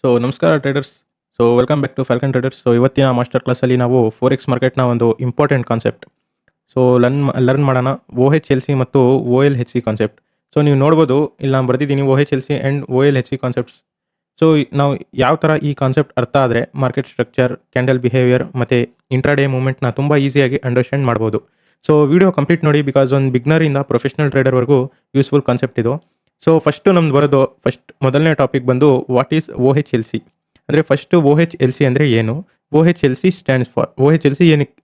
ನಮಸ್ಕಾರ traders. Welcome back to Falcon traders. ಇವತ್ತಿನ master ಕ್ಲಾಸಲ್ಲಿ ನಾವು ಫೋರೆಕ್ಸ್ ಮಾರ್ಕೆಟ್ನ ಒಂದು ಇಂಪಾರ್ಟೆಂಟ್ ಕಾನ್ಸೆಪ್ಟ್ ಲರ್ನ್ ಮಾಡೋಣ. ಒ ಎಚ್ ಎಲ್ ಸಿ ಮತ್ತು O L H C concept. ನೀವು ನೋಡ್ಬೋದು, ಇಲ್ಲಿ ನಾನು ಬರೆದಿದ್ದೀನಿ O H L C and O L H C concepts. ನಾವು ಯಾವ ಥರ ಈ ಕಾನ್ಸೆಪ್ಟ್ ಅರ್ಥ ಆದರೆ market structure, candle behaviour and intraday ಮೂವ್ಮೆಂಟ್ನ ತುಂಬ ಈಸಿಯಾಗಿ ಅಂಡರ್ಸ್ಟ್ಯಾಂಡ್ ಮಾಡ್ಬೋದು. ವಿಡಿಯೋ ಕಂಪ್ಲೀಟ್ ನೋಡಿ, ಬಿಕಾಸ್ ಒಂದು ಬಿಗ್ನರಿಂದ ಪ್ರೊಫೆಷನಲ್ ಟ್ರೇಡರ್ವರೆಗೂ ಯೂಸ್ಫುಲ್ ಕಾನ್ಸೆಪ್ಟ್ ಇದು. ಫಸ್ಟು ನಮ್ದು ಬರೋದು, ಮೊದಲನೇ ಟಾಪಿಕ್ ಬಂದು what is O H L C. ಅಂದರೆ first O H L C ಅಂದರೆ ಏನು, ಒ H L C stands for, O H L C ಏನಕ್ಕೆ,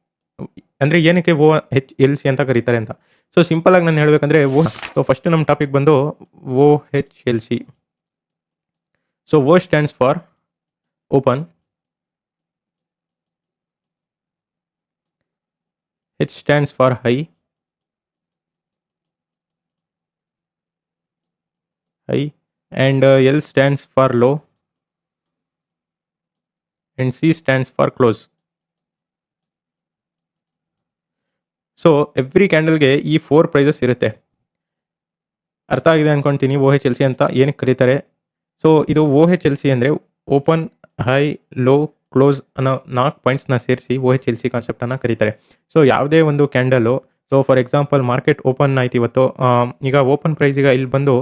ಅಂದರೆ ಏನಕ್ಕೆ ಒ ಎಚ್ ಎಲ್ ಸಿ ಅಂತ ಕರೀತಾರೆ ಅಂತ. ಸಿಂಪಲಾಗಿ ನಾನು ಹೇಳಬೇಕಂದ್ರೆ ಫಸ್ಟ್ ನಮ್ಮ ಟಾಪಿಕ್ ಬಂದು ಒ H L C. O stands for open, H stands for high, and L stands for low and C stands for close. Every ಕ್ಯಾಂಡಲ್ಗೆ ಈ 4 ಪ್ರೈಸಸ್ ಇರುತ್ತೆ. ಅರ್ಥ ಆಗಿದೆ ಅನ್ಕೊಳ್ತೀನಿ ಒ ಎಚ್ ಎಲ್ ಸಿ ಅಂತ ಏನಕ್ಕೆ ಕರೀತಾರೆ. ಇದು ಒ ಎಚ್ ಎಲ್ ಸಿ ಅಂದರೆ ಓಪನ್, ಹೈ, ಲೋ, ಕ್ಲೋಸ್ ಅನ್ನೋ 4 ಪಾಯಿಂಟ್ಸ್ನ ಸೇರಿಸಿ ಒ ಎಚ್ ಎಲ್ ಸಿ ಕಾನ್ಸೆಪ್ಟನ್ನು ಕರೀತಾರೆ. ಯಾವುದೇ ಒಂದು candle, for example market open ಆಯ್ತು ಇವತ್ತು. ಈಗ ಓಪನ್ ಪ್ರೈಸ್ ಈಗ ಇಲ್ಲಿ ಬಂದು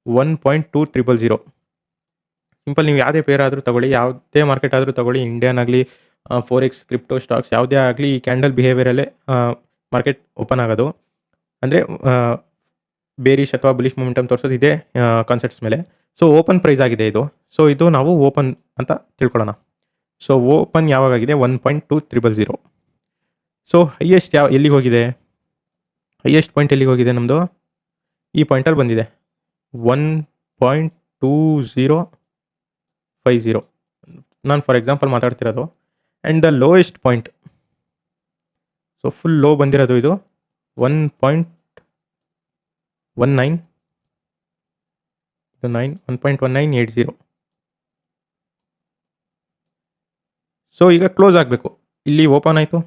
1.2000. ಸಿಂಪಲ್, ನೀವು ಯಾವುದೇ ಪೇರ್ ಆದರೂ ತಗೊಳ್ಳಿ, ಯಾವುದೇ ಮಾರ್ಕೆಟ್ ಆದರೂ ತಗೊಳ್ಳಿ, ಇಂಡಿಯನ್ ಆಗಲಿ, ಫೋರೆಕ್ಸ್, ಕ್ರಿಪ್ಟೋ, ಸ್ಟಾಕ್ಸ್ ಯಾವುದೇ ಆಗಲಿ, ಈ ಕ್ಯಾಂಡಲ್ ಬಿಹೇವಿಯರಲ್ಲೇ ಮಾರ್ಕೆಟ್ ಓಪನ್ ಆಗೋದು. ಅಂದರೆ ಬೇರಿಶ್ ಅಥವಾ ಬುಲಿಶ್ ಮೊಮೆಂಟಮ್ ತೋರಿಸೋದು ಇದೇ ಕಾನ್ಸೆಪ್ಟ್ಸ್ ಮೇಲೆ. ಓಪನ್ ಪ್ರೈಸ್ ಆಗಿದೆ ಇದು. ಇದು ನಾವು ಓಪನ್ ಅಂತ ತಿಳ್ಕೊಳ್ಳೋಣ. ಓಪನ್ ಯಾವಾಗಾಗಿದೆ? 1.2000. ಹೈಯೆಸ್ಟ್ ಎಲ್ಲಿಗೆ ಹೋಗಿದೆ? ಹೈಯೆಸ್ಟ್ ಪಾಯಿಂಟ್ ಎಲ್ಲಿಗೆ ಹೋಗಿದೆ? ನಮ್ಮದು ಈ ಪಾಯಿಂಟಲ್ಲಿ ಬಂದಿದೆ 1.2050. ನಾನು ಫಾರ್ ಎಕ್ಸಾಂಪಲ್ ಮಾತಾಡ್ತಿರೋದು. And the lowest point, full low ಬಂದಿರೋದು ಇದು 1.1980. ಈಗ ಕ್ಲೋಸ್ ಆಗಬೇಕು. ಇಲ್ಲಿ ಓಪನ್ ಆಯಿತು,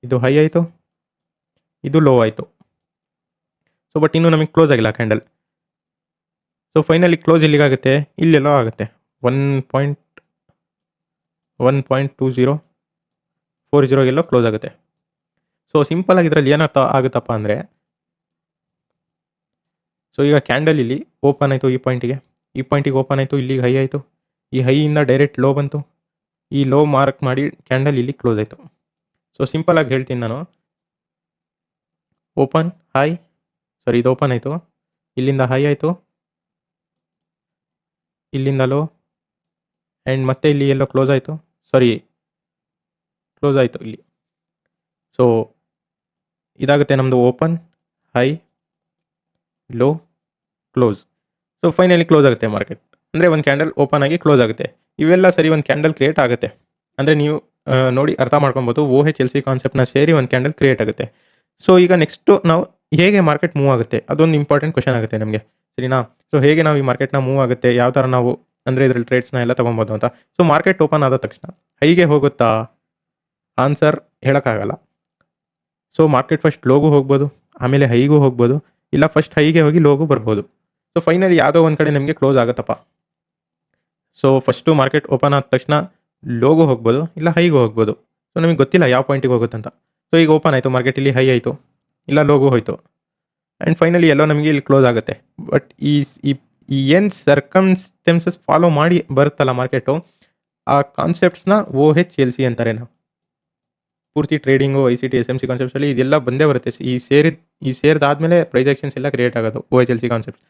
ಇದು ಹೈ ಆಯಿತು, ಇದು ಲೋ ಆಯಿತು. ಬಟ್ ಇನ್ನೂ ನಮಗೆ ಕ್ಲೋಸ್ ಆಗಿಲ್ಲ ಕ್ಯಾಂಡಲ್. ಫೈನಲಿ ಕ್ಲೋಸ್ ಎಲ್ಲಿಗಾಗುತ್ತೆ? ಇಲ್ಲೆಲ್ಲೋ ಆಗುತ್ತೆ. 1.2040 ಕ್ಲೋಸ್ ಆಗುತ್ತೆ. ಸಿಂಪಲಾಗಿ ಇದರಲ್ಲಿ ಏನರ್ಥ ಆಗುತ್ತಪ್ಪ ಅಂದರೆ, ಈಗ ಕ್ಯಾಂಡಲ್ ಇಲ್ಲಿ ಓಪನ್ ಆಯಿತು, ಈ ಪಾಯಿಂಟಿಗೆ ಓಪನ್ ಆಯಿತು, ಇಲ್ಲಿಗೆ ಹೈ ಆಯಿತು, ಈ ಹೈಯಿಂದ ಡೈರೆಕ್ಟ್ ಲೋ ಬಂತು, ಈ ಲೋ ಮಾರ್ಕ್ ಮಾಡಿ ಕ್ಯಾಂಡಲ್ ಇಲ್ಲಿ ಕ್ಲೋಸ್ ಆಯಿತು. ಸಿಂಪಲಾಗಿ ಹೇಳ್ತೀನಿ ನಾನು. ಓಪನ್, ಹೈ, ಇದು ಓಪನ್ ಆಯಿತು, ಇಲ್ಲಿಂದ ಹೈ ಆಯಿತು, ಇಲ್ಲಿಂದ ಲೋ, ಆ್ಯಂಡ್ ಮತ್ತೆ ಇಲ್ಲಿ ಎಲ್ಲೋ ಕ್ಲೋಸ್ ಆಯಿತು, ಕ್ಲೋಸ್ ಆಯಿತು ಇಲ್ಲಿ. ಇದಾಗುತ್ತೆ ನಮ್ಮದು open, high, low, close. Finally close ಆಗುತ್ತೆ ಮಾರ್ಕೆಟ್. ಅಂದರೆ ಒಂದು ಕ್ಯಾಂಡಲ್ ಓಪನ್ ಆಗಿ ಕ್ಲೋಸ್ ಆಗುತ್ತೆ. ಇವೆಲ್ಲ ಸರಿ ಒಂದು ಕ್ಯಾಂಡಲ್ ಕ್ರಿಯೇಟ್ ಆಗುತ್ತೆ. ಅಂದರೆ ನೀವು ನೋಡಿ ಅರ್ಥ ಮಾಡ್ಕೊಬೋದು, ಒ ಎಚ್ ಎಲ್ ಸಿ ಕಾನ್ಸೆಪ್ಟ್ನ ಸೇರಿ ಒಂದು ಕ್ಯಾಂಡಲ್ ಕ್ರಿಯೇಟ್ ಆಗುತ್ತೆ. ಈಗ ನೆಕ್ಸ್ಟು ನಾವು ಹೇಗೆ ಮಾರ್ಕೆಟ್ ಮೂವ್ ಆಗುತ್ತೆ, ಅದೊಂದು ಇಂಪಾರ್ಟೆಂಟ್ ಕ್ವಶನ್ ಆಗುತ್ತೆ ನಮಗೆ, ಸರಿನಾ? ಹೇಗೆ ನಾವು ಈ ಮಾರ್ಕೆಟ್ನ ಮೂವ್ ಆಗುತ್ತೆ, ಯಾವ ಥರ ನಾವು ಅಂದರೆ ಇದರಲ್ಲಿ ಟ್ರೇಡ್ಸ್ನ ಎಲ್ಲ ತೊಗೊಬೋದು ಅಂತ. ಮಾರ್ಕೆಟ್ ಓಪನ್ ಆದ ತಕ್ಷಣ ಹೈಗೆ ಹೋಗುತ್ತಾ? ಆನ್ಸರ್ ಹೇಳೋಕ್ಕಾಗಲ್ಲ. ಮಾರ್ಕೆಟ್ ಫಸ್ಟ್ ಲೋಗೂ ಹೋಗ್ಬೋದು, ಆಮೇಲೆ ಹೈಗೂ ಹೋಗ್ಬೋದು, ಇಲ್ಲ ಫಸ್ಟ್ ಹೈಗೆ ಹೋಗಿ ಲೋಗೂ ಬರ್ಬೋದು. ಫೈನಲಿ ಯಾವುದೋ ಒಂದು ಕಡೆ ನಮಗೆ ಕ್ಲೋಸ್ ಆಗುತ್ತಪ್ಪ. ಫಸ್ಟು ಮಾರ್ಕೆಟ್ ಓಪನ್ ಆದ ತಕ್ಷಣ ಲೋಗೂ ಹೋಗ್ಬೋದು, ಇಲ್ಲ ಹೈಗೂ ಹೋಗ್ಬೋದು. ನಮಗೆ ಗೊತ್ತಿಲ್ಲ ಯಾವ ಪಾಯಿಂಟಿಗೆ ಹೋಗುತ್ತಂತ. ಈಗ ಓಪನ್ ಆಯಿತು ಮಾರ್ಕೆಟ್, ಇಲ್ಲಿ ಹೈ ಆಯಿತು, ಇಲ್ಲ ಲೋಗೂ ಹೋಯಿತು, ಆ್ಯಂಡ್ ಫೈನಲಿ ಎಲ್ಲೋ ನಮಗೆ ಇಲ್ಲಿ ಕ್ಲೋಸ್ ಆಗುತ್ತೆ. ಬಟ್ ಈ ಏನು ಸರ್ಕಮ್ಸ್ಟೆನ್ಸಸ್ ಫಾಲೋ ಮಾಡಿ ಬರುತ್ತಲ್ಲ ಮಾರ್ಕೆಟು, ಆ ಕಾನ್ಸೆಪ್ಟ್ಸ್ನ ಒ ಎಚ್ ಎಲ್ ಸಿ ಅಂತಾರೆ. ನಾವು ಪೂರ್ತಿ trading, I C T, S M C ಕಾನ್ಸೆಪ್ಟ್ಸಲ್ಲಿ ಇದೆಲ್ಲ ಬಂದೇ ಬರುತ್ತೆ. ಈ ಸೇರಿದಾದ್ಮೇಲೆ ಪ್ರೈಸ್ ಆಕ್ಷನ್ಸ್ ಎಲ್ಲ ಕ್ರಿಯೇಟ್ ಆಗೋದು O H L C concept.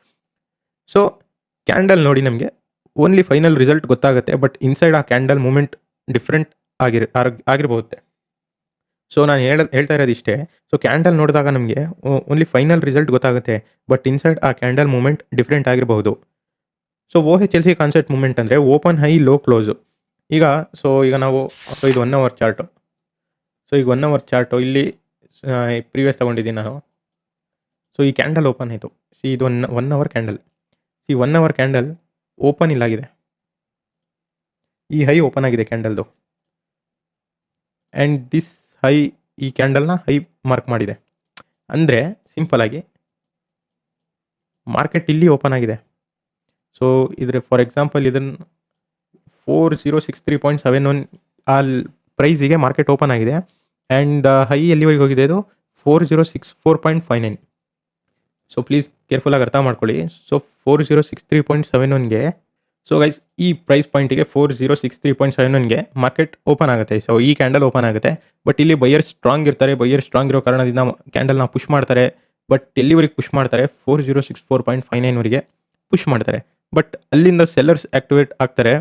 Candle ನೋಡಿ ನಮಗೆ ಓನ್ಲಿ ಫೈನಲ್ ರಿಸಲ್ಟ್ ಗೊತ್ತಾಗುತ್ತೆ, ಬಟ್ ಇನ್ಸೈಡ್ ಆ ಕ್ಯಾಂಡಲ್ ಮೂಮೆಂಟ್ ಡಿಫ್ರೆಂಟ್ ಆಗಿರ್ಬೋಗುತ್ತೆ. ನಾನು ಹೇಳ್ತಾ ಇರೋದು ಇಷ್ಟೇ. ಕ್ಯಾಂಡಲ್ ನೋಡಿದಾಗ ನಮಗೆ ಓನ್ಲಿ ಫೈನಲ್ ರಿಸಲ್ಟ್ ಗೊತ್ತಾಗುತ್ತೆ, ಬಟ್ ಇನ್ಸೈಡ್ ಆ ಕ್ಯಾಂಡಲ್ ಮೂಮೆಂಟ್ ಡಿಫ್ರೆಂಟ್ ಆಗಿರಬಹುದು. O H L C concept moment ಅಂದರೆ ಓಪನ್, ಹೈ, ಲೋ, ಕ್ಲೋಸು. ಈಗ ನಾವು ಇದು 1 ಅವರ್ ಚಾರ್ಟು. ಈಗ 1 ಅವರ್ ಚಾರ್ಟು ಇಲ್ಲಿ ಪ್ರೀವಿಯಸ್ ತೊಗೊಂಡಿದ್ದೀನಿ ನಾನು. ಈ ಕ್ಯಾಂಡಲ್ ಓಪನ್ ಆಯಿತು. ಇದು 1 hour candle. 1 hour candle open ಇಲ್ಲಾಗಿದೆ, ಈ ಹೈ ಓಪನ್ ಆಗಿದೆ ಕ್ಯಾಂಡಲ್ದು, ಆ್ಯಂಡ್ ದಿಸ್ ಹೈ, ಈ ಕ್ಯಾಂಡಲ್ನ ಹೈ ಮಾರ್ಕ್ ಮಾಡಿದೆ. ಅಂದರೆ ಸಿಂಪಲಾಗಿ ಮಾರ್ಕೆಟ್ ಇಲ್ಲಿ ಓಪನ್ ಆಗಿದೆ. ಇದ್ರೆ ಫಾರ್ ಎಕ್ಸಾಂಪಲ್ ಇದನ್ನು 4063.71 ಆ ಪ್ರೈಸಿಗೆ ಮಾರ್ಕೆಟ್ ಓಪನ್ ಆಗಿದೆ. ಆ್ಯಂಡ್ ಹೈ ಎಲ್ಲಿವರೆಗೆ ಹೋಗಿದೆ ಇದು 4064.59. ಸೊ ಪ್ಲೀಸ್ ಕೇರ್ಫುಲ್ಲಾಗಿ ಅರ್ಥ ಮಾಡ್ಕೊಳ್ಳಿ. ಸೊ 4063.71ಗೆ ಸೊ ಗೈಸ್ ಈ ಪ್ರೈಸ್ ಪಾಯಿಂಟಿಗೆ 4063.71ಗೆ ಮಾರ್ಕೆಟ್ ಓಪನ್ ಆಗುತ್ತೆ. ಸೊ ಈ ಕ್ಯಾಂಡಲ್ ಓಪನ್ ಆಗುತ್ತೆ. ಬಟ್ ಇಲ್ಲಿ ಬೈಯರ್ ಸ್ಟ್ರಾಂಗ್ ಇರ್ತಾರೆ. ಬೈಯರ್ ಸ್ಟ್ರಾಂಗ್ ಇರೋ ಕಾರಣದಿಂದ ಕ್ಯಾಂಡಲ್ನ ಪುಷ್ ಮಾಡ್ತಾರೆ. ಬಟ್ ಎಲ್ಲಿವರೆಗೆ ಪುಷ್ ಮಾಡ್ತಾರೆ 4064.59ವರೆಗೆ ಪುಷ್ ಮಾಡ್ತಾರೆ. ಬಟ್ ಅಲ್ಲಿಂದ ಸೆಲ್ಲರ್ಸ್ ಆ್ಯಕ್ಟಿವೇಟ್ ಆಗ್ತಾರೆ.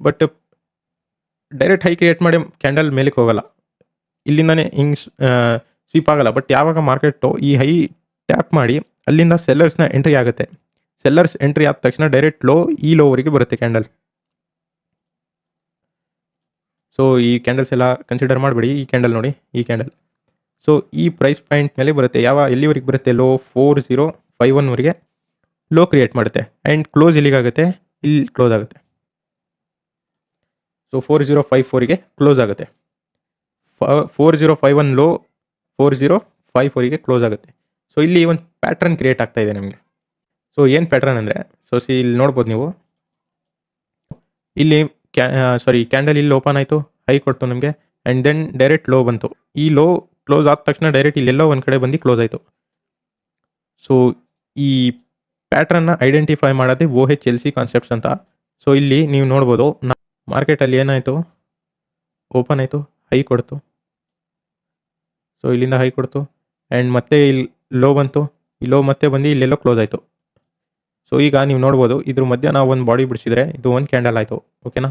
ಬಟ್ ಡೈರೆಕ್ಟ್ ಹೈ ಕ್ರಿಯೇಟ್ ಮಾಡಿ ಕ್ಯಾಂಡಲ್ ಮೇಲಕ್ಕೆ ಹೋಗಲ್ಲ, ಇಲ್ಲಿಂದನೇ ಹಿಂಗೆ ಸ್ವೀಪ್ ಆಗಲ್ಲ. ಬಟ್ ಯಾವಾಗ ಮಾರ್ಕೆಟು ಈ ಹೈ ಟ್ಯಾಪ್ ಮಾಡಿ ಅಲ್ಲಿಂದ ಸೆಲ್ಲರ್ಸ್ನ ಎಂಟ್ರಿ ಆಗುತ್ತೆ. ಸೆಲ್ಲರ್ಸ್ ಎಂಟ್ರಿ ಆದ ತಕ್ಷಣ ಡೈರೆಕ್ಟ್ ಲೋ ಈ ಲೋವರೆಗೆ ಬರುತ್ತೆ ಕ್ಯಾಂಡಲ್. ಸೊ ಈ ಕ್ಯಾಂಡಲ್ಸ್ ಎಲ್ಲ ಕನ್ಸಿಡರ್ ಮಾಡಬೇಡಿ. ಈ ಕ್ಯಾಂಡಲ್ ನೋಡಿ, ಈ ಕ್ಯಾಂಡಲ್ ಸೊ ಈ ಪ್ರೈಸ್ ಪಾಯಿಂಟ್ ಮೇಲೆ ಬರುತ್ತೆ. ಎಲ್ಲಿವರೆಗೆ ಬರುತ್ತೆ ಲೋ 4051ವರೆಗೆ ಲೋ ಕ್ರಿಯೇಟ್ ಮಾಡುತ್ತೆ. ಆ್ಯಂಡ್ ಕ್ಲೋಸ್ ಎಲ್ಲಿಗಾಗುತ್ತೆ, ಇಲ್ಲಿ ಕ್ಲೋಸ್ ಆಗುತ್ತೆ. ಸೊ 4054ಗೆ ಕ್ಲೋಸ್ ಆಗುತ್ತೆ. 4051 ಲೋ 4054ಗೆ ಕ್ಲೋಸ್ ಆಗುತ್ತೆ. ಸೊ ಇಲ್ಲಿ ಒಂದು ಪ್ಯಾಟ್ರನ್ ಕ್ರಿಯೇಟ್ ಆಗ್ತಾ ಇದೆ ನಿಮಗೆ. ಸೊ ಏನು ಪ್ಯಾಟ್ರನ್ ಅಂದರೆ, ಸೊ ಇಲ್ಲಿ ನೋಡ್ಬೋದು ನೀವು, ಇಲ್ಲಿ ಕ್ಯಾಂಡಲ್ ಇಲ್ಲಿ ಓಪನ್ ಆಯಿತು, ಹೈ ಕೊಡ್ತು ನಮಗೆ. ಆ್ಯಂಡ್ ದೆನ್ ಡೈರೆಕ್ಟ್ ಲೋ ಬಂತು. ಈ ಲೋ ಕ್ಲೋಸ್ ಆದ ತಕ್ಷಣ ಡೈರೆಕ್ಟ್ ಇಲ್ಲೆಲ್ಲೋ ಒಂದು ಕಡೆ ಬಂದು ಕ್ಲೋಸ್ ಆಯಿತು. ಸೊ ಈ ಪ್ಯಾಟ್ರನ್ನ ಐಡೆಂಟಿಫೈ ಮಾಡೋದೇ OHLC ಕಾನ್ಸೆಪ್ಟ್ಸ್ ಅಂತ. ಸೊ ಇಲ್ಲಿ ನೀವು ನೋಡ್ಬೋದು, ಮಾರ್ಕೆಟಲ್ಲಿ ಏನಾಯಿತು, ಓಪನ್ ಆಯಿತು, ಹೈ ಕೊಡ್ತು. ಸೊ ಇಲ್ಲಿಂದ ಹೈ ಕೊಡ್ತು ಆ್ಯಂಡ್ ಮತ್ತೆ ಇಲ್ಲಿ ಲೋ ಬಂತು, ಈ ಲೋ ಮತ್ತೆ ಬಂದು ಇಲ್ಲೆಲ್ಲೋ ಕ್ಲೋಸ್ ಆಯಿತು. ಸೊ ಈಗ ನೀವು ನೋಡ್ಬೋದು, ಇದ್ರ ಮಧ್ಯೆ ನಾವು ಒಂದು ಬಾಡಿ ಬಿಡಿಸಿದ್ರೆ ಇದು ಒಂದು ಕ್ಯಾಂಡಲ್ ಆಯಿತು. ಓಕೆನಾ?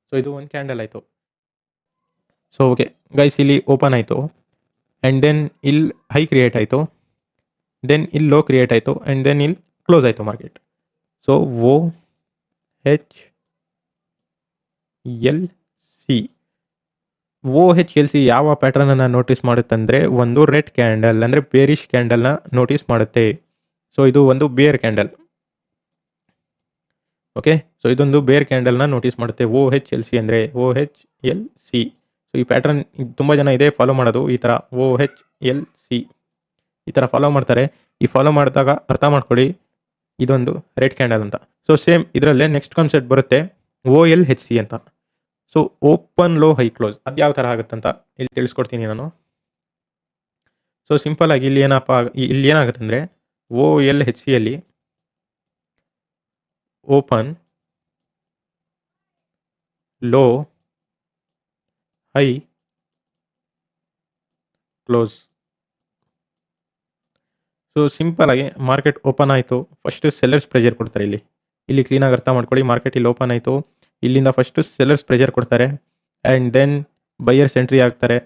ಸೊ ಇದು ಒಂದು ಕ್ಯಾಂಡಲ್ ಆಯಿತು. ಸೊ ಓಕೆ ಗೈಸ್, ಇಲ್ಲಿ ಓಪನ್ ಆಯಿತು ಆ್ಯಂಡ್ ದೆನ್ ಇಲ್ಲಿ ಹೈ ಕ್ರಿಯೇಟ್ ಆಯಿತು, ದೆನ್ ಇಲ್ಲಿ ಲೋ ಕ್ರಿಯೇಟ್ ಆಯಿತು ಆ್ಯಂಡ್ ದೆನ್ ಇಲ್ಲಿ ಕ್ಲೋಸ್ ಆಯಿತು ಮಾರ್ಕೆಟ್. ಸೊ OHLC ಯಾವ ಪ್ಯಾಟ್ರನನ್ನು ನೋಟಿಸ್ ಮಾಡುತ್ತಂದರೆ, ಒಂದು ರೆಡ್ ಕ್ಯಾಂಡಲ್ ಅಂದರೆ ಬೇರಿಶ್ ಕ್ಯಾಂಡಲ್ನ ನೋಟಿಸ್ ಮಾಡುತ್ತೆ. ಸೊ ಇದು ಒಂದು ಬೇರ್ ಕ್ಯಾಂಡಲ್. ಓಕೆ, ಸೊ ಇದೊಂದು ಬೇರ್ ಕ್ಯಾಂಡಲ್ನ ನೋಟಿಸ್ ಮಾಡುತ್ತೆ. OHLC ಅಂದರೆ OHLC. ಸೊ ಈ ಪ್ಯಾಟ್ರನ್ ತುಂಬ ಜನ ಇದೇ ಫಾಲೋ ಮಾಡೋದು, ಈ ಥರ OHLC ಈ ಥರ ಫಾಲೋ ಮಾಡ್ತಾರೆ. ಈ ಫಾಲೋ ಮಾಡಿದಾಗ ಅರ್ಥ ಮಾಡ್ಕೊಳ್ಳಿ, ಇದೊಂದು ರೆಡ್ ಕ್ಯಾಂಡಲ್ ಅಂತ. ಸೊ ಸೇಮ್ ಇದರಲ್ಲೇ ನೆಕ್ಸ್ಟ್ ಕಾನ್ಸೆಪ್ಟ್ ಬರುತ್ತೆ OLHC ಅಂತ. So open low high close, ಅದು ಯಾವ ಥರ ಆಗುತ್ತಂತ ಇಲ್ಲಿ ತಿಳಿಸ್ಕೊಡ್ತೀನಿ ನಾನು. ಸೊ ಸಿಂಪಲ್ ಆಗಿ ಇಲ್ಲಿ ಏನಾಗುತ್ತೆ ಅಂದರೆ, OLHCಯಲ್ಲಿ open low high close. So simple ಆಗಿ ಮಾರ್ಕೆಟ್ ಓಪನ್ ಆಯಿತು, ಫಸ್ಟ್ ಸೆಲ್ಲರ್ಸ್ ಪ್ರೆಷರ್ ಕೊಡ್ತಾರೆ. ಇಲ್ಲಿ ಕ್ಲೀನಾಗಿ ಅರ್ಥ ಮಾಡ್ಕೊಳ್ಳಿ. ಮಾರ್ಕೆಟ್ ಇಲ್ಲಿ ಓಪನ್ ಆಯಿತು, ಇಲ್ಲಿಂದ ಫಸ್ಟು ಸೆಲ್ಲರ್ಸ್ ಪ್ರೆಷರ್ ಕೊಡ್ತಾರೆ ಆ್ಯಂಡ್ ದೆನ್ ಬೈಯರ್ಸ್ ಎಂಟ್ರಿ ಆಗ್ತಾರೆ.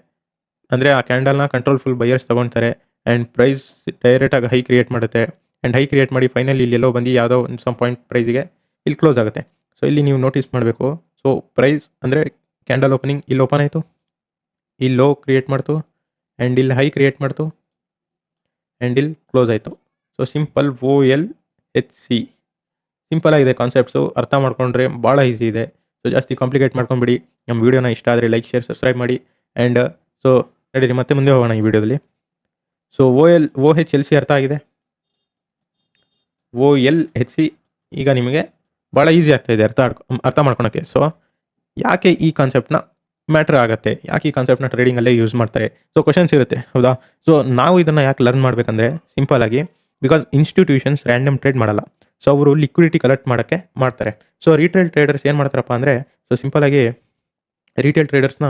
ಅಂದರೆ ಆ ಕ್ಯಾಂಡಲ್ನ ಕಂಟ್ರೋಲ್ಫುಲ್ ಬೈಯರ್ಸ್ ತೊಗೊಳ್ತಾರೆ ಆ್ಯಂಡ್ ಪ್ರೈಸ್ ಡೈರೆಕ್ಟಾಗಿ ಹೈ ಕ್ರಿಯೇಟ್ ಮಾಡುತ್ತೆ. ಆ್ಯಂಡ್ ಹೈ ಕ್ರಿಯೇಟ್ ಮಾಡಿ ಫೈನಲಿ ಇಲ್ಲೆಲ್ಲೋ ಬಂದು ಯಾವುದೋ ಒಂದು ಸಮ್ ಪಾಯಿಂಟ್ ಪ್ರೈಸಿಗೆ ಇಲ್ಲಿ ಕ್ಲೋಸ್ ಆಗುತ್ತೆ. ಸೊ ಇಲ್ಲಿ ನೀವು ನೋಟಿಸ್ ಮಾಡಬೇಕು. ಸೊ ಪ್ರೈಸ್ ಅಂದರೆ ಕ್ಯಾಂಡಲ್ ಓಪನಿಂಗ್ ಇಲ್ಲಿ ಓಪನ್ ಆಯಿತು, ಇಲ್ಲಿ ಲೋ ಕ್ರಿಯೇಟ್ ಮಾಡ್ತು ಆ್ಯಂಡ್ ಇಲ್ಲಿ ಹೈ ಕ್ರಿಯೇಟ್ ಮಾಡ್ತು ಆ್ಯಂಡ್ ಇಲ್ಲಿ ಕ್ಲೋಸ್ ಆಯಿತು. ಸೊ ಸಿಂಪಲ್ OLHC ಸಿಂಪಲ್ ಆಗಿದೆ ಕಾನ್ಸೆಪ್ಟ್ಸು. ಅರ್ಥ ಮಾಡ್ಕೊಂಡ್ರೆ ಭಾಳ ಈಸಿ ಇದೆ. ಸೊ ಜಾಸ್ತಿ ಕಾಂಪ್ಲಿಕೇಟ್ ಮಾಡ್ಕೊಂಬಿಡಿ. ನಮ್ಮ ವೀಡಿಯೋನ ಇಷ್ಟ ಆದರೆ ಲೈಕ್, ಶೇರ್, ಸಬ್ಸ್ಕ್ರೈಬ್ ಮಾಡಿ. ಆ್ಯಂಡ್ ಸೊ ನಡೀರಿ ಮತ್ತೆ ಮುಂದೆ ಹೋಗೋಣ ಈ ವಿಡಿಯೋದಲ್ಲಿ. ಸೊ OHLC ಅರ್ಥ ಆಗಿದೆ. OLHC ಈಗ ನಿಮಗೆ ಭಾಳ ಈಸಿ ಆಗ್ತಾಯಿದೆ ಅರ್ಥ ಮಾಡ್ಕೊಳಕ್ಕೆ. ಸೊ ಯಾಕೆ ಈ ಕಾನ್ಸೆಪ್ಟ್ನ ಮ್ಯಾಟ್ರ್ ಆಗುತ್ತೆ, ಯಾಕೆ ಈ ಕಾನ್ಸೆಪ್ಟ್ನ ಟ್ರೇಡಿಂಗಲ್ಲೇ ಯೂಸ್ ಮಾಡ್ತಾರೆ? ಸೊ ಕ್ವಶನ್ಸ್ ಇರುತ್ತೆ, ಹೌದಾ? ಸೊ ನಾವು ಇದನ್ನು ಯಾಕೆ ಲರ್ನ್ ಮಾಡಬೇಕಂದ್ರೆ, ಸಿಂಪಲ್ ಆಗಿ ಬಿಕಾಸ್ ಇನ್ಸ್ಟಿಟ್ಯೂಷನ್ಸ್ ರ್ಯಾಂಡಮ್ ಟ್ರೇಡ್ ಮಾಡಲ್ಲ. ಸೊ ಅವರು ಲಿಕ್ವಿಡಿಟಿ ಕಲೆಕ್ಟ್ ಮಾಡೋಕ್ಕೆ ಮಾಡ್ತಾರೆ. ಸೊ ರಿಟೇಲ್ ಟ್ರೇಡರ್ಸ್ ಏನು ಮಾಡ್ತಾರಪ್ಪ ಅಂದರೆ, ಸೊ ಸಿಂಪಲಾಗಿ ರಿಟೇಲ್ ಟ್ರೇಡರ್ಸ್ನ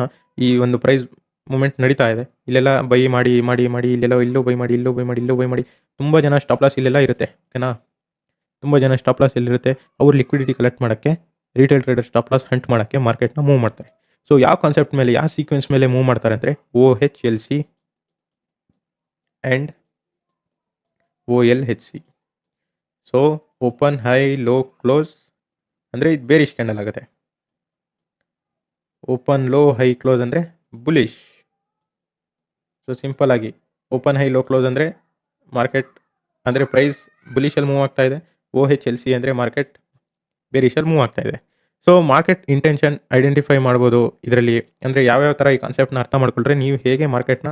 ಈ ಒಂದು ಪ್ರೈಸ್ ಮೂಮೆಂಟ್ ನಡೀತಾ ಇದೆ, ಇಲ್ಲೆಲ್ಲ ಬೈ ಮಾಡಿ ಇಲ್ಲೂ ಬೈ ಮಾಡಿ ತುಂಬ ಜನ ಸ್ಟಾಪ್ ಲಾಸ್ ಇಲ್ಲೆಲ್ಲ ಇರುತ್ತೆ. ಓಕೆನಾ? ತುಂಬ ಜನ ಸ್ಟಾಪ್ ಲಾಸ್ ಇಲ್ಲಿರುತ್ತೆ. ಅವ್ರು ಲಿಕ್ವಿಡಿಟಿ ಕಲೆಕ್ಟ್ ಮಾಡೋಕ್ಕೆ, retail trader stop loss hunt ಮಾಡೋಕ್ಕೆ ಮಾರ್ಕೆಟ್ನ ಮೂವ್ ಮಾಡ್ತಾರೆ. ಸೊ ಯಾವ ಕಾನ್ಸೆಪ್ಟ್ ಮೇಲೆ, ಯಾವ ಸೀಕ್ವೆನ್ಸ್ ಮೇಲೆ ಮೂವ್ ಮಾಡ್ತಾರೆ ಅಂದರೆ OHLC and OLHC. So open high low close ಅಂದರೆ ಇದು ಬೇರಿಶ್ ಕ್ಯಾಂಡಲ್ ಆಗುತ್ತೆ. ಓಪನ್ ಲೋ ಹೈ ಕ್ಲೋಸ್ ಅಂದರೆ ಬುಲಿಶ್. ಸೊ ಸಿಂಪಲ್ ಆಗಿ ಓಪನ್ ಹೈ ಲೋ ಕ್ಲೋಸ್ ಅಂದರೆ ಮಾರ್ಕೆಟ್ ಅಂದರೆ ಪ್ರೈಸ್ ಬುಲಿಶಲ್ಲಿ ಮೂವ್ ಆಗ್ತಾ ಇದೆ. OHLC ಅಂದರೆ ಮಾರ್ಕೆಟ್ ಬೇರಿಶಲ್ಲಿ ಮೂವ್ ಆಗ್ತಾ ಇದೆ. ಸೊ ಮಾರ್ಕೆಟ್ ಇಂಟೆನ್ಷನ್ ಐಡೆಂಟಿಫೈ ಮಾಡ್ಬೋದು ಇದರಲ್ಲಿ. ಅಂದರೆ ಯಾವ್ಯಾವ ಥರ ಈ ಕಾನ್ಸೆಪ್ಟ್ನ ಅರ್ಥ ಮಾಡ್ಕೊಂಡ್ರೆ ನೀವು ಹೇಗೆ ಮಾರ್ಕೆಟ್ನ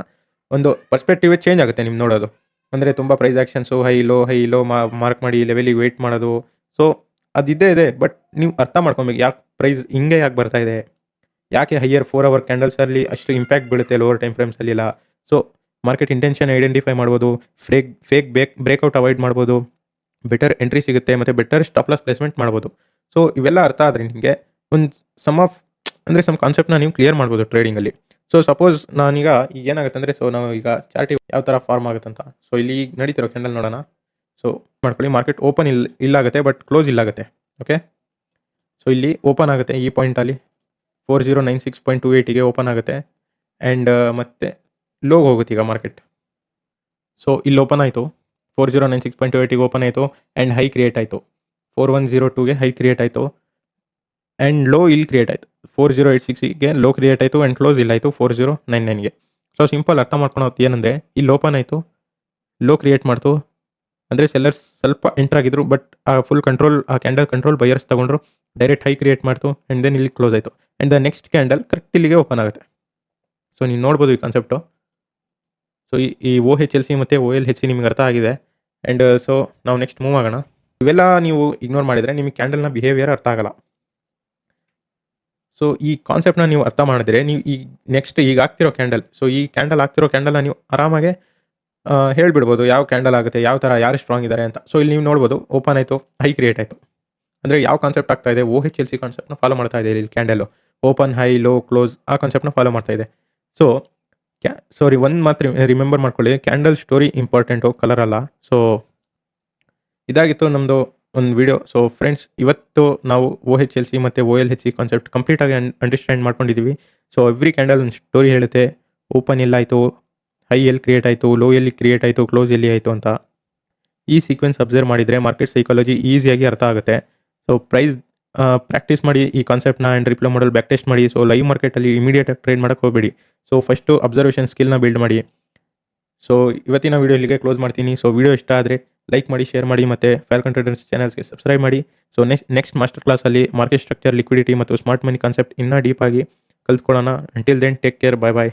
ಒಂದು ಪರ್ಸ್ಪೆಕ್ಟಿವೇ ಚೇಂಜ್ ಆಗುತ್ತೆ ನಿಮ್ಮ ನೋಡೋದು. ಅಂದರೆ ತುಂಬ price actions high low mark ಮಾಡಿ ಲೆವೆಲಿಗೆ ವೆಯ್ಟ್ ಮಾಡೋದು. ಸೊ ಅದಿದ್ದೇ ಇದೆ, ಬಟ್ ನೀವು ಅರ್ಥ ಮಾಡ್ಕೊಬೇಕು ಯಾಕೆ ಪ್ರೈಸ್ ಹಿಂಗೆ ಯಾಕೆ ಬರ್ತಾ ಇದೆ, ಯಾಕೆ ಹೈಯರ್ 4 ಅವರ್ ಕ್ಯಾಂಡಲ್ಸಲ್ಲಿ ಅಷ್ಟು ಇಂಪ್ಯಾಕ್ಟ್ ಬೀಳುತ್ತೆ ಲೋವರ್ ಟೈಮ್ ಫ್ರೇಮ್ಸಲ್ಲಿಲ್ಲ. ಸೊ ಮಾರ್ಕೆಟ್ ಇಂಟೆನ್ಷನ್ ಐಡೆಂಟಿಫೈ ಮಾಡ್ಬೋದು, ಫೇಕ್ ಬ್ರೇಕ್ಔಟ್ ಅವಾಯ್ಡ್ ಮಾಡ್ಬೋದು, ಬೆಟರ್ ಎಂಟ್ರಿ ಸಿಗುತ್ತೆ ಮತ್ತು ಬೆಟರ್ ಸ್ಟಾಪ್ ಲಾಸ್ ಪ್ಲೇಸ್ಮೆಂಟ್ ಮಾಡ್ಬೋದು. ಸೊ ಇವೆಲ್ಲ ಅರ್ಥ ಆದರೆ ನಿಮಗೆ ಒಂದು ಸಮ್ ಕಾನ್ಸೆಪ್ಟ್ನ ನೀವು ಕ್ಲಿಯರ್ ಮಾಡ್ಬೋದು ಟ್ರೇಡಿಂಗಲ್ಲಿ. ಸೊ ಸಪೋಸ್ ನಾನೀಗ ಈಗ ಏನಾಗುತ್ತೆ ಅಂದರೆ, ಸೊ ನಾವು ಈಗ ಚಾರ್ಟ್ ಯಾವ ಥರ ಫಾರ್ಮ್ ಆಗುತ್ತೆ ಅಂತ. ಸೊ ಇಲ್ಲಿ ಈಗ ನಡೀತಿರೋ ಕ್ಯಾಂಡಲ್ ನೋಡೋಣ. ಸೊ ಮಾಡ್ಕೊಳ್ಳಿ, ಮಾರ್ಕೆಟ್ ಓಪನ್ ಇಲ್ಲಾಗುತ್ತೆ ಬಟ್ ಕ್ಲೋಸ್ ಇಲ್ಲಾಗುತ್ತೆ. ಓಕೆ, ಸೊ ಇಲ್ಲಿ ಓಪನ್ ಆಗುತ್ತೆ ಈ ಪಾಯಿಂಟಲ್ಲಿ 4096.28ಗೆ ಓಪನ್ ಆಗುತ್ತೆ ಆ್ಯಂಡ್ ಮತ್ತೆ ಲೋ ಹೋಗುತ್ತೆ ಈಗ ಮಾರ್ಕೆಟ್. ಸೊ ಇಲ್ಲಿ ಓಪನ್ ಆಯಿತು 4096.28ಗೆ ಓಪನ್ ಆಯಿತು ಆ್ಯಂಡ್ ಹೈ ಕ್ರಿಯೇಟ್ ಆಯಿತು 4102ಗೆ ಹೈ ಕ್ರಿಯೇಟ್ ಆಯಿತು ಆ್ಯಂಡ್ ಲೋ ಇಲ್ಲಿ ಕ್ರಿಯೇಟ್ ಆಯಿತು 4086ಗೆ ಲೋ ಕ್ರಿಯೇಟ್ ಆಯಿತು ಆ್ಯಂಡ್ ಕ್ಲೋಸ್ ಇಲ್ಲಾಯಿತು 4099ಗೆ. ಸೊ ಸಿಂಪಲ್ ಅರ್ಥ ಮಾಡ್ಕೊಳೋದು ಏನಂದರೆ, ಇಲ್ಲಿ ಓಪನ್ ಆಯಿತು, ಲೋ ಕ್ರಿಯೇಟ್ ಮಾಡ್ತು, ಅಂದರೆ ಸೆಲ್ಲರ್ಸ್ ಸ್ವಲ್ಪ ಎಂಟರ್ ಆಗಿದ್ರು ಬಟ್ ಆ ಫುಲ್ ಕಂಟ್ರೋಲ್, ಆ ಕ್ಯಾಂಡಲ್ ಕಂಟ್ರೋಲ್ ಬೈಯರ್ಸ್ ತೊಗೊಂಡ್ರು, ಡೈರೆಕ್ಟ್ ಹೈ ಕ್ರಿಯೇಟ್ ಮಾಡ್ತು ಆ್ಯಂಡ್ ದೆನ್ ಇಲ್ಲಿ ಕ್ಲೋಸ್ ಆಯಿತು and the next candle correct ಇಲ್ಲಿಗೆ ಓಪನ್ ಆಗುತ್ತೆ. ಸೊ ನೀವು ನೋಡ್ಬೋದು ಈ ಕಾನ್ಸೆಪ್ಟು. ಸೊ ಈ OHLC ಮತ್ತು OLHC ನಿಮ್ಗೆ ಅರ್ಥ ಆಗಿದೆ ಆ್ಯಂಡ್ ಸೊ ನಾವು ನೆಕ್ಸ್ಟ್ ಮೂವ್ ಆಗೋಣ. ಇವೆಲ್ಲ ನೀವು ಇಗ್ನೋರ್ ಮಾಡಿದರೆ ನಿಮಗೆ ಕ್ಯಾಂಡಲ್ನ ಬಿಹೇವಿಯರ್ ಅರ್ಥ ಆಗಲ್ಲ. ಸೊ ಈ ಕಾನ್ಸೆಪ್ಟ್ನ ನೀವು ಅರ್ಥ ಮಾಡಿದ್ರೆ ನೀವು ಈಗ ನೆಕ್ಸ್ಟ್ ಈಗ ಆಗ್ತಿರೋ ಕ್ಯಾಂಡಲ್, ಸೊ ಈ ಕ್ಯಾಂಡಲ್ ಆಗ್ತಿರೋ ಕ್ಯಾಂಡಲ್ನ ನೀವು ಆರಾಮಾಗೆ ಹೇಳ್ಬಿಡ್ಬೋದು ಯಾವ ಕ್ಯಾಂಡಲ್ ಆಗುತ್ತೆ, ಯಾವ ಥರ ಯಾರು ಸ್ಟ್ರಾಂಗ್ ಇದ್ದಾರೆ ಅಂತ. ಸೊ ಇಲ್ಲಿ ನೀವು ನೋಡ್ಬೋದು ಓಪನ್ ಆಯಿತು, ಹೈ ಕ್ರಿಯೇಟ್ ಆಯಿತು, ಅಂದರೆ ಯಾವ ಕಾನ್ಸೆಪ್ಟ್ ಆಗ್ತಾ ಇದೆ, OHLC ಕಾನ್ಸೆಪ್ಟ್ನ ಫಾಲೋ ಮಾಡ್ತಾ ಇದೆ ಇಲ್ಲಿ candle. Open, high, low, close ಆ ಕಾನ್ಸೆಪ್ಟ್ನ ಫಾಲೋ ಮಾಡ್ತಾ ಇದೆ. ಸೊ ಒಂದು ಮಾತ್ರ ರಿಮೆಂಬರ್ ಮಾಡ್ಕೊಳ್ಳಿ, ಕ್ಯಾಂಡಲ್ ಸ್ಟೋರಿ ಇಂಪಾರ್ಟೆಂಟು, ಕಲರ್ ಅಲ್ಲ. ಸೊ ಇದಾಗಿತ್ತು ನಮ್ಮದು ಒಂದು ವಿಡಿಯೋ. ಸೊ ಫ್ರೆಂಡ್ಸ್, ಇವತ್ತು ನಾವು OHLC ಮತ್ತು OLHC ಕಾನ್ಸೆಪ್ಟ್ ಕಂಪ್ಲೀಟಾಗಿ ಅಂಡರ್ಸ್ಟ್ಯಾಂಡ್ ಮಾಡ್ಕೊಂಡಿದ್ದೀವಿ. ಸೊ ಎವ್ರಿ ಕ್ಯಾಂಡಲ್ ಒಂದು ಸ್ಟೋರಿ ಹೇಳುತ್ತೆ, ಓಪನ್ ಎಲ್ಲಾಯಿತು, ಹೈ ಎಲ್ಲಿ ಕ್ರಿಯೇಟ್ ಆಯಿತು, ಲೋ ಎಲ್ಲಿ ಕ್ರಿಯೇಟ್ ಆಯಿತು, ಕ್ಲೋಸ್ ಎಲ್ಲಿ ಆಯಿತು ಅಂತ. ಈ ಸೀಕ್ವೆನ್ಸ್ ಅಬ್ಸರ್ವ್ ಮಾಡಿದರೆ ಮಾರ್ಕೆಟ್ ಸೈಕಾಲಜಿ ಈಸಿಯಾಗಿ ಅರ್ಥ ಆಗುತ್ತೆ. ಸೊ ಪ್ರೈಸ್ ಪ್ರಾಕ್ಟೀಸ್ ಮಾಡಿ ಈ ಕಾನ್ಸೆಪ್ಟ್ನ ಆ್ಯಂಡ್ ರಿಪ್ಲೈ ಮಾಡಲ್ ಬ್ಯಾಕ್ ಟೆಸ್ಟ್ ಮಾಡಿ. ಸೊ ಲೈವ್ ಮಾರ್ಕೆಟಲ್ಲಿ ಇಮಿಡಿಯೇಟಾಗಿ ಟ್ರೇಡ್ ಮಾಡೋಕ್ಕೆ ಹೋಗಬೇಡಿ. ಸೊ ಫಸ್ಟು ಅಬ್ಸರ್ವೇಷನ್ ಸ್ಕಿಲ್ನ ಬಿಲ್ಡ್ ಮಾಡಿ. ಸೊ ಇವತ್ತಿನ ವೀಡಿಯೋ ಇಲ್ಲಿಗೆ ಕ್ಲೋಸ್ ಮಾಡ್ತೀನಿ. ಸೊ ವಿಡಿಯೋ ಇಷ್ಟ ಆದರೆ ಲೈಕ್ ಮಾಡಿ, ಶೇರ್ ಮಾಡಿ ಮತ್ತು ಫಾಲ್ಕನ್ ಟ್ರೇಡರ್ಸ್ ಚಾನಲ್ಸ್ಗೆ ಸಬ್ಸ್ಕ್ರೈಬ್ ಮಾಡಿ. ಸೊ ನೆಕ್ಸ್ಟ್ ಮಾಸ್ಟರ್ ಕ್ಲಾಸಲ್ಲಿ ಮಾರ್ಕೆಟ್ ಸ್ಟ್ರಕ್ಚರ್, ಲಿಕ್ವಿಡಿಟಿ ಮತ್ತು ಸ್ಮಾರ್ಟ್ ಮನಿ ಕಾನ್ಸೆಪ್ಟ್ ಇನ್ನೂ ಡೀಪಾಗಿ ಕಲ್ತ್ಕೊಳ್ಳೋಣ. ಅಂಟಿಲ್ ದೆನ್ ಟೇಕ್ ಕೇರ್, ಬಾಯ್ ಬಾಯ್.